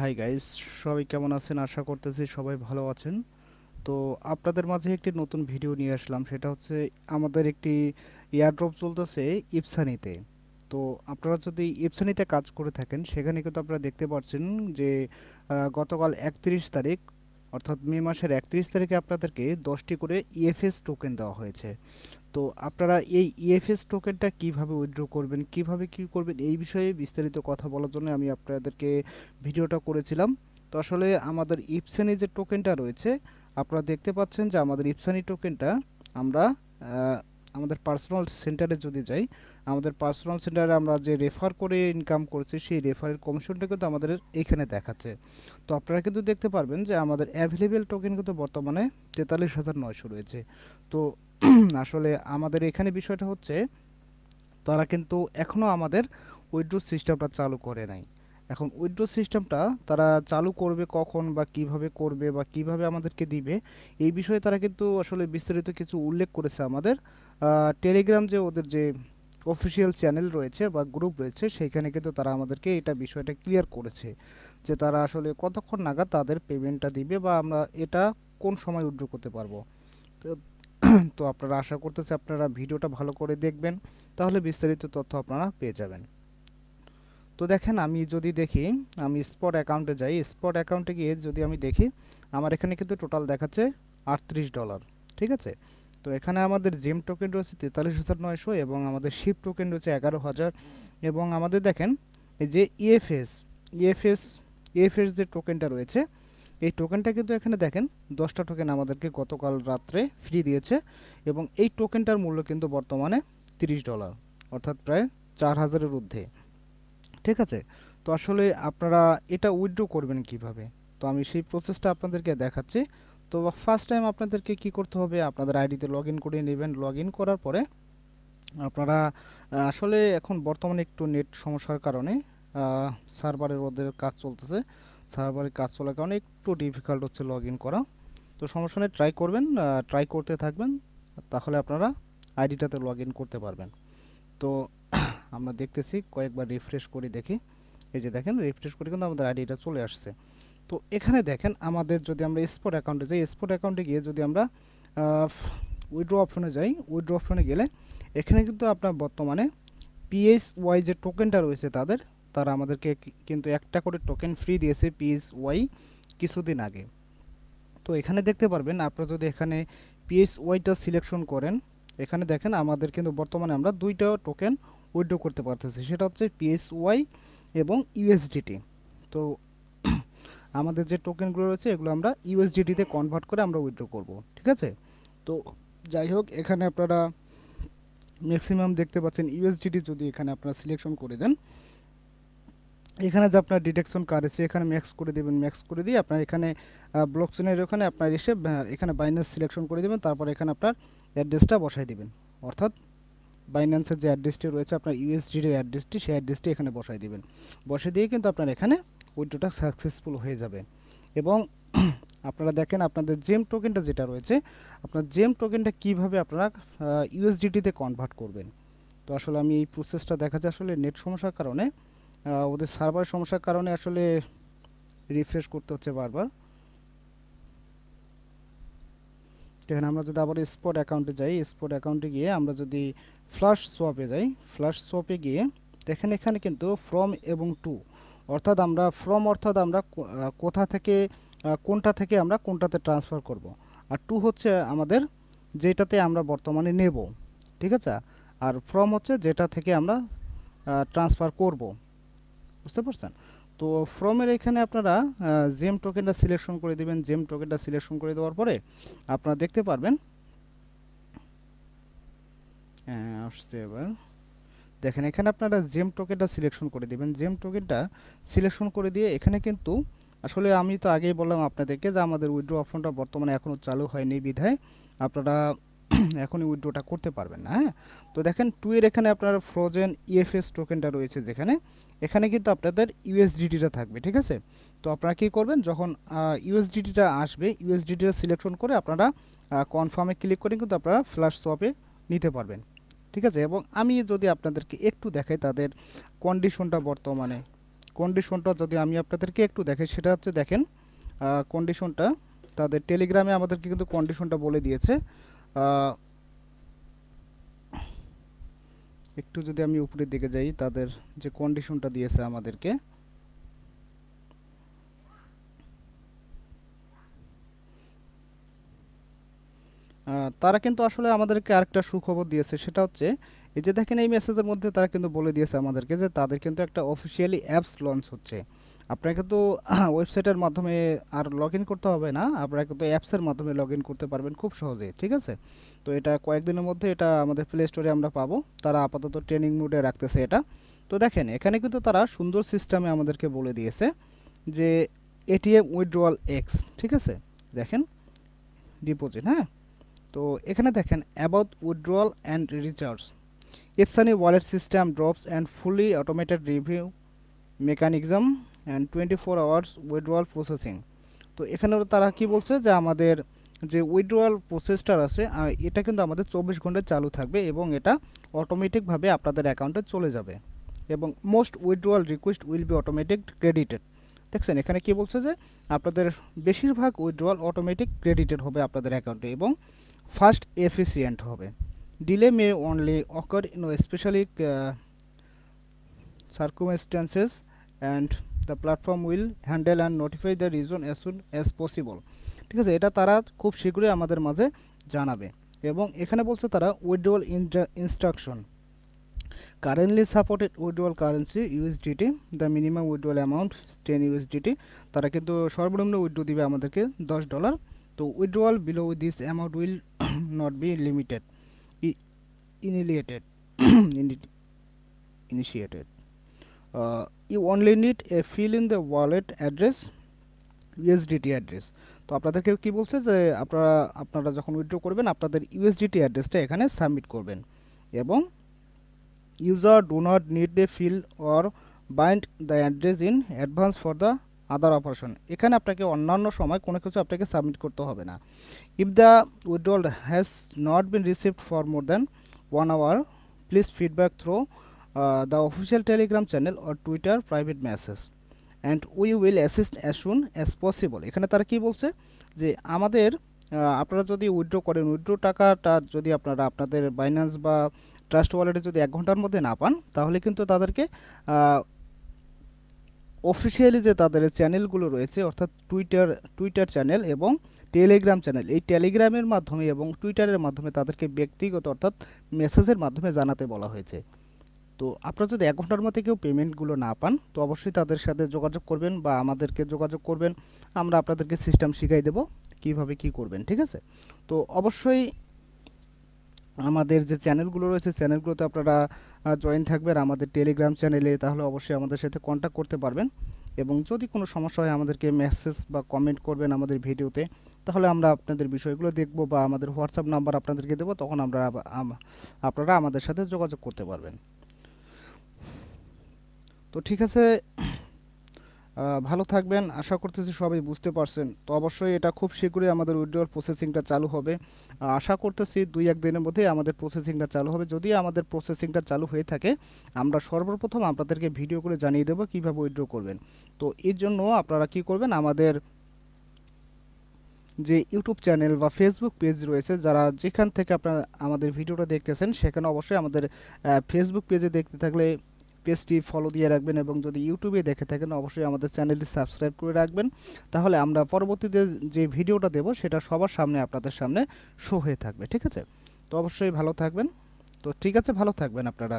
Hi guys, সবাই কেমন আছেন? আশা করতেছি সবাই ভালো আছেন। তো আপনাদের মাঝে একটি নতুন ভিডিও নিয়ে আসলাম, সেটা হচ্ছে আমাদের একটি এয়ারড্রপ চলতেছে ইপসানিতে। তো আপনারা যদি ইপসানিতে কাজ করে থাকেন সেখানে কিন্তু আপনারা দেখতে পাচ্ছেন যে গতকাল 31 তারিখ, অর্থাৎ মে মাসের 31 তারিখে আপনাদেরকে 10টি করে ইএফএস টোকেন দেওয়া হয়েছে। তো আপনারা এই ইএফএস টোকেনটা কিভাবে উইথড্র করবেন, কিভাবে কি করবেন, এই বিষয়ে বিস্তারিত কথা বলার জন্য আমি আপনাদেরকে ভিডিওটা করেছিলাম। তো আসলে আমাদের ইপসানি যে টোকেনটা রয়েছে, আপনারা দেখতে পাচ্ছেন যে আমাদের ইপসানি টোকেনটা আমরা আমাদের পার্সোনাল সেন্টারে যদি যাই, আমাদের পার্সোনাল সেন্টারে আমরা যে রেফার করে ইনকাম করছি সেই রেফারের কমিশনটা কিন্তু আমাদের এখানে দেখাচ্ছে। তো আপনারা কিন্তু দেখতে পারবেন যে আমাদের অ্যাভেলেবেল টোকেন কিন্তু বর্তমানে 43,900 রয়েছে। তো আসলে আমাদের এখানে বিষয়টা হচ্ছে তারা কিন্তু এখনও আমাদের উইথড্র সিস্টেমটা চালু করে নাই। এখন উইথড্র সিস্টেমটা তারা চালু করবে কখন বা কিভাবে করবে বা কিভাবে আমাদেরকে দিবে, এই বিষয়ে তারা কিন্তু আসলে বিস্তারিত কিছু উল্লেখ করেছে আমাদের টেলিগ্রাম যে ওদের যে অফিসিয়াল চ্যানেল রয়েছে বা গ্রুপ রয়েছে, সেইখানে কিন্তু তারা আমাদেরকে এটা বিষয়টা ক্লিয়ার করেছে যে তারা আসলে কতক্ষণ নাগাদ তাদের পেমেন্টটা দিবে বা আমরা এটা কোন সময় উইথড্র করতে পারবো। তো তো আপনারা আশা করতেছি আপনারা ভিডিওটা ভালো করে দেখবেন, তাহলে বিস্তারিত তথ্য আপনারা পেয়ে যাবেন। তো দেখেন, আমি যদি দেখি, আমি স্পট অ্যাকাউন্টে যাই, স্পট অ্যাকাউন্টে গিয়ে যদি আমি দেখি, আমার এখানে কিন্তু টোটাল দেখাচ্ছে $38। ঠিক আছে। তো এখানে আমাদের জেম টোকেন রয়েছে 43,900 এবং আমাদের শিপ টোকেন রয়েছে 11,000। এবং আমাদের দেখেন এই যে ইএফএস ইএফএস ইএফএস যে টোকেনটা রয়েছে, এই টোকেনটা কিন্তু এখানে দেখেন 10টা টোকেন আমাদেরকে গতকাল রাত্রে ফ্রি দিয়েছে। এবং এই টোকেনটার মূল্য কিন্তু বর্তমানে $30, অর্থাৎ প্রায় 4,000-এর ঊর্ধ্বে। ঠিক আছে। তো আসলে আপনারা এটা উইথড্র করবেন কিভাবে, তো আমি সেই প্রসেসটা আপনাদেরকে দেখাচ্ছি। তো ফার্স্ট টাইম আপনাদেরকে কি করতে হবে, আপনাদের আইডিতে লগ ইন করে নেবেন। লগ ইন করার পরে আপনারা আসলে এখন বর্তমানে একটু নেট সমস্যার কারণে সার্ভারের ওদের কাজ চলতেছে, সার্ভারের কাজ চলার কারণে একটু ডিফিকাল্ট হচ্ছে লগ ইন করা। তো সমস্যা নেই, ট্রাই করবেন, ট্রাই করতে থাকবেন, তাহলে আপনারা আইডিটাতে লগ ইন করতে পারবেন। তো আমরা দেখতেছি, কয়েকবার রিফ্রেশ করে দেখি। এই যে দেখেন, রিফ্রেশ করে কিন্তু আমাদের আইডিটা চলে আসছে। তো এখানে দেখেন, আমাদের যদি আমরা স্পট অ্যাকাউন্টে যাই, স্পট অ্যাকাউন্টে গিয়ে যদি আমরা উইথড্র অপশনে যাই, উইথড্র অপশনে গেলে এখানে কিন্তু আপনার বর্তমানে পিএসওয়াই যে টোকেনটা রয়েছে তারা আমাদেরকে কিন্তু একটা করে টোকেন ফ্রি দিয়েছে পিএসওয়াই কিছুদিন আগে। তো এখানে দেখতে পারবেন, আপনারা যদি এখানে পিএসওয়াইটা সিলেকশন করেন, এখানে দেখেন আমাদের কিন্তু বর্তমানে আমরা দুইটা টোকেন উইথড্র করতে পারতেছি, সেটা হচ্ছে পিএসওয়াই এবং ইউএসডিটি। তো আমাদের যে টোকেনগুলো রয়েছে এগুলো আমরা ইউএসডিটিতে কনভার্ট করে আমরা উইথড্র করব। ঠিক আছে। তো যাই হোক, এখানে আপনারা ম্যাক্সিমাম দেখতে পাচ্ছেন ইউএসডিটি, যদি এখানে আপনারা সিলেকশন করে দেন, এখানে যে আপনার ডিটেকশন কারেন্সি এখানে ম্যাক্স করে দেবেন, ম্যাক্স করে দিয়ে আপনার এখানে ব্লকচেনের ওখানে আপনার এসে এখানে বাইন্যান্স সিলেকশন করে দেবেন, তারপর এখানে আপনার অ্যাড্রেসটা বসাই দিবেন। অর্থাৎ বাইন্যান্সের যে অ্যাড্রেসটি রয়েছে আপনার ইউএসডির অ্যাড্রেসটি, সেই অ্যাড্রেসটি এখানে বসাই দিবেন। বসে দিয়ে কিন্তু আপনার এখানে উইথড্রটা সাকসেসফুল হয়ে যাবে। এবং আপনারা দেখেন আপনাদের জেম টোকেনটা যেটা রয়েছে, আপনার জেম টোকেনটা কিভাবে আপনারা ইউএসডিটিতে কনভার্ট করবেন। তো আসলে আমি এই প্রসেসটা দেখাচ্ছি, আসলে নেট সমস্যার কারণে ওদের সার্ভার সমস্যার কারণে আসলে রিফ্রেশ করতে হচ্ছে বারবার। দেখেন, আমরা যদি আবার স্পট অ্যাকাউন্টে যাই, স্পট অ্যাকাউন্টে গিয়ে আমরা যদি ফ্ল্যাশ সোয়াপে যাই, ফ্ল্যাশ সোয়াপে গিয়ে দেখেন এখানে কিন্তু ফ্রম এবং টু, অর্থাৎ আমরা ফ্রম অর্থাৎ আমরা কোথা থেকে কোনটা থেকে আমরা কোনটাতে ট্রান্সফার করব, আর টু হচ্ছে আমাদের যেটাতে আমরা বর্তমানে নেব। ঠিক আছে। আর ফ্রম হচ্ছে যেটা থেকে আমরা ট্রান্সফার করব। বুঝতে পারছেন? তো ফ্রমের এখানে আপনারা জেম টোকেনটা সিলেকশন করে দিবেন। জেম টোকেনটা সিলেকশন করে দেওয়ার পরে আপনারা দেখতে পারবেন, আসছে এবার, দেখেন এখানে আপনারা জেম টোকেনটা সিলেকশন করে দিবেন। জেম টোকেনটা সিলেকশন করে দিয়ে এখানে কিন্তু আসলে আমি তো আগেই বললাম আপনাদেরকে যে আমাদের উইথড্র অপশনটা বর্তমানে এখনও চালু হয়নি বিধায় আপনারা এখনই উইথড্রটা করতে পারবেন না। হ্যাঁ। তো দেখেন টু এর এখানে আপনার ফ্রোজেন ইএফএস টোকেনটা রয়েছে যেখানে, এখানে কিন্তু আপনাদের ইউএসডিটিটা থাকবে। ঠিক আছে। তো আপনারা কী করবেন, যখন ইউএসডিটিটা আসবে, ইউএসডিটিটা সিলেকশন করে আপনারা কনফার্মে ক্লিক করে কিন্তু আপনারা ফ্ল্যাশ সোয়াপে নিতে পারবেন। ঠিক আছে। এবং আমি যদি আপনাদেরকে একটু দেখাই তাদের কন্ডিশনটা বর্তমানে, কন্ডিশনটা যদি আমি আপনাদেরকে একটু দেখাই, সেটা হচ্ছে দেখেন কন্ডিশনটা তাদের টেলিগ্রামে আমাদেরকে কিন্তু কন্ডিশনটা বলে দিয়েছে। একটু যদি আমি উপরের দিকে যাই, তাদের যে কন্ডিশনটা দিয়েছে আমাদেরকে, তারা কিন্তু আসলে আমাদেরকে আরেকটা সুখবর দিয়েছে। সেটা হচ্ছে এই যে দেখেন এই মেসেজের মধ্যে তারা কিন্তু বলে দিয়েছে আমাদেরকে যে তাদের কিন্তু একটা অফিসিয়ালি অ্যাপস লঞ্চ হচ্ছে। আপনারা কিন্তু ওয়েবসাইটের মাধ্যমে আর লগ ইন করতে হবে না, আপনারা কিন্তু অ্যাপসের মাধ্যমে লগ ইন করতে পারবেন খুব সহজে, ঠিক আছে? তো এটা কয়েকদিনের মধ্যে এটা আমাদের প্লে স্টোরে আমরা পাবো। তারা আপাতত ট্রেনিং মোডে রাখতেছে এটা। তো দেখেন এখানে কিন্তু তারা সুন্দর সিস্টেমে আমাদেরকে বলে দিয়েছে যে এটিএম উইথড্রয়াল এক্স, ঠিক আছে? দেখেন ডিপোজিট, হ্যাঁ। তো এখানে দেখেন অ্যাবাউট উইথড্রয়াল অ্যান্ড রিচার্জ, ইপসানি wallet system drops and fully automated review mechanism and 24 hours withdrawal processing. তো এখানেও তারা কি বলছে যে আমাদের যে উইথড্রয়াল প্রসেসটার আছে এটা কিন্তু আমাদের 24 ঘন্টা চালু থাকবে এবং এটা অটোমেটিকভাবে আপনাদের অ্যাকাউন্টে চলে যাবে এবং most withdrawal request will be automatic credited. দেখছেন এখানে কি বলছে যে আপনাদের বেশিরভাগ উইথড্রয়াল অটোমেটিক ক্রেডিটেড হবে আপনাদের অ্যাকাউন্টে এবং ফাস্ট এফিসিয়েন্ট হবে। Delay May only occur in specially circumstances and the platform will handle and notify the reason as soon as possible। ঠিক আছে, এটা তারা খুব শীঘ্রই আমাদের মাঝে জানাবে। এবং এখানে বলছে তারা withdrawal instruction currently supported withdrawal currency USDT, the minimum withdrawal amount 10 USDT. তারা কিন্তু সর্বনিম্ন উইথড্র দিবে আমাদেরকে $10। তো withdrawal below this amount will not be limited initiated. You only need a fill in the wallet address, USDT address. তো আপনাদেরকে কি বলছে যে আপনারা যখন উইথড্র করবেন আপনাদের USDT অ্যাড্রেসটা এখানে সাবমিট করবেন এবং user do not need a fill or bind the address in advance for the other operation. এখানে আপনাকে অন্যান্য সময় কোনো কিছু আপনাকে সাবমিট করতে হবে না। If the withdrawal has not been received for more than 1 hour, please feedback through the official Telegram channel or Twitter private message and we will assist as soon as possible। এখানে তারা কি বলছে যে আমাদের আপনারা যদি উইথড্র করেন, withdraw টাকাটা যদি আপনারা আপনাদের বাইন্যান্স বা ট্রাস্ট ওয়ালেটে যদি 1 ঘন্টার মধ্যে না পান, তাহলে কিন্তু তাদেরকে অফিসিয়ালি যে তাদের চ্যানেলগুলো রয়েছে অর্থাৎ টুইটার চ্যানেল এবং টেলিগ্রাম চ্যানেল, এই টেলিগ্রামের মাধ্যমে এবং টুইটারের মাধ্যমে তাদেরকে ব্যক্তিগত অর্থাৎ মেসেজের মাধ্যমে জানাতে বলা হয়েছে। তো আপনারা যদি 1 ঘন্টার মধ্যে কেউ পেমেন্টগুলো না পান, তো অবশ্যই তাদের সাথে যোগাযোগ করবেন বা আমাদেরকে যোগাযোগ করবেন, আমরা আপনাদেরকে সিস্টেম শিখাই দেব কিভাবে কি করবেন, ঠিক আছে? তো অবশ্যই আমাদের যে চ্যানেলগুলো রয়েছে চ্যানেলগুলোতে আপনারা জয়েন থাকবেন আমাদের টেলিগ্রাম চ্যানেলে, তাহলে অবশ্যই আমাদের সাথে কন্ট্যাক্ট করতে পারবেন এবং যদি কোনো সমস্যা হয় আমাদেরকে মেসেজ বা কমেন্ট করবেন আমাদের ভিডিওতে, তাহলে আমরা আপনাদের বিষয়গুলো দেখব বা আমাদের হোয়াটসঅ্যাপ নাম্বার আপনাদেরকে দেবো, তখন আপনারা আমাদের সাথে যোগাযোগ করতে পারবেন। তো ঠিক আছে, ভালো থাকবেন, আশা করতেছি সবাই বুঝতে পারছেন। তো অবশ্যই এটা খুব শীঘ্রই আমাদের উইথড্রয়াল প্রসেসিংটা চালু হবে, আশা করতেছি 2-1 দিনের মধ্যেই আমাদের প্রসেসিংটা চালু হবে। যদি আমাদের প্রসেসিংটা চালু হয়ে থাকে আমরা সর্বপ্রথম আপনাদেরকে ভিডিও করে জানিয়ে দেবো কীভাবে উইথড্র করবেন। তো এর জন্য আপনারা কি করবেন, আমাদের যে ইউটিউব চ্যানেল বা ফেসবুক পেজ রয়েছে, যারা যেখান থেকে আপনারা আমাদের ভিডিওটা দেখতেছেন সেখানে অবশ্যই আমাদের ফেসবুক পেজে দেখতে থাকলে পেজটি ফলো দিয়ে রাখবেন এবং যদি ইউটিউবে দেখে থাকেন অবশ্যই আমাদের চ্যানেলটি সাবস্ক্রাইব করে রাখবেন, তাহলে আমরা পরবর্তীতে যে ভিডিওটা দেব সেটা সবার সামনে আপনাদের সামনে শো হয়ে থাকবে, ঠিক আছে? তো অবশ্যই ভালো থাকবেন। তো ঠিক আছে, ভালো থাকবেন আপনারা।